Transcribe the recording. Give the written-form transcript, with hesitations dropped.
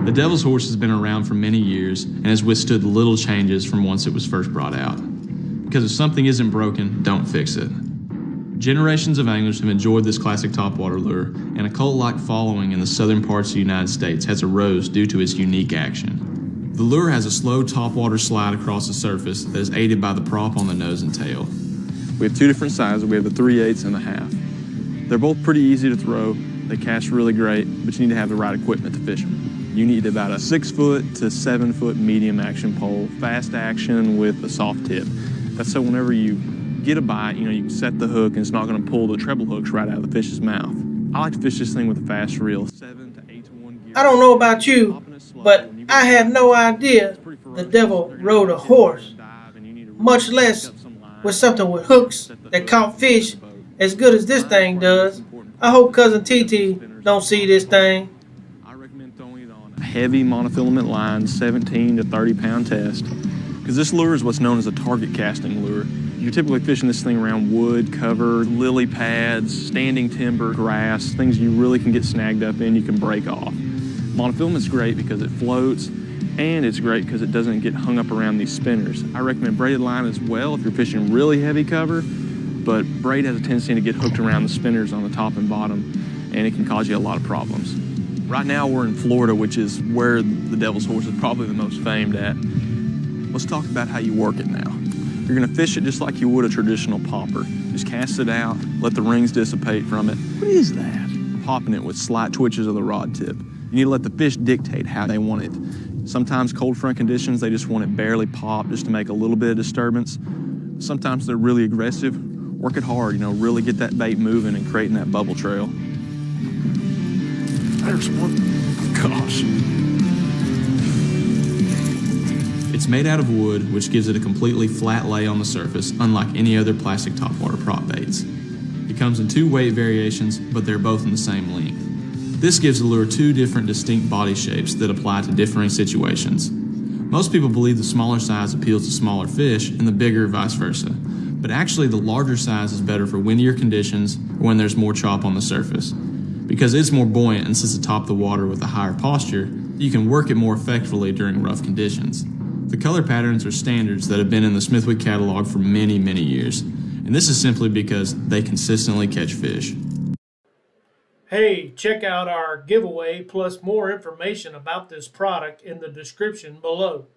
The Devil's Horse has been around for many years and has withstood little changes from once it was first brought out. Because if something isn't broken, don't fix it. Generations of anglers have enjoyed this classic topwater lure, and a cult-like following in the southern parts of the United States has arose due to its unique action. The lure has a slow topwater slide across the surface that is aided by the prop on the nose and tail. We have two different sizes. We have the 3/8 and the half. They're both pretty easy to throw. They cast really great, but you need to have the right equipment to fish them. You need about a 6-foot to 7-foot medium action pole, fast action with a soft tip. That's so whenever you get a bite, you can set the hook and it's not going to pull the treble hooks right out of the fish's mouth. I like to fish this thing with a fast reel, 7 to 8 to 1 gear. I don't know about you, but I had no idea the devil rode a horse, much less with something with hooks that caught fish as good as this thing does. I hope Cousin TT don't see this thing. I recommend throwing it on a heavy monofilament line, 17 to 30 pound test, because this lure is what's known as a target casting lure. You're typically fishing this thing around wood, cover, lily pads, standing timber, grass, things you really can get snagged up in, you can break off. Monofilament's great because it floats, and it's great because it doesn't get hung up around these spinners. I recommend braided line as well if you're fishing really heavy cover, but braid has a tendency to get hooked around the spinners on the top and bottom, and it can cause you a lot of problems. Right now we're in Florida, which is where the Devil's Horse is probably the most famed at. Let's talk about how you work it now. You're gonna fish it just like you would a traditional popper. Just cast it out, let the rings dissipate from it. What is that? Popping it with slight twitches of the rod tip. You need to let the fish dictate how they want it. Sometimes cold front conditions, they just want it barely popped just to make a little bit of disturbance. Sometimes they're really aggressive. Work it hard, really get that bait moving and creating that bubble trail. There's one. Gosh. It's made out of wood, which gives it a completely flat lay on the surface, unlike any other plastic topwater prop baits. It comes in 2 weight variations, but they're both in the same length. This gives the lure 2 different distinct body shapes that apply to differing situations. Most people believe the smaller size appeals to smaller fish and the bigger vice versa, but actually the larger size is better for windier conditions or when there's more chop on the surface. Because it's more buoyant and sits atop the water with a higher posture, you can work it more effectively during rough conditions. The color patterns are standards that have been in the Smithwick catalog for many, many years, and this is simply because they consistently catch fish. Hey, check out our giveaway plus more information about this product in the description below.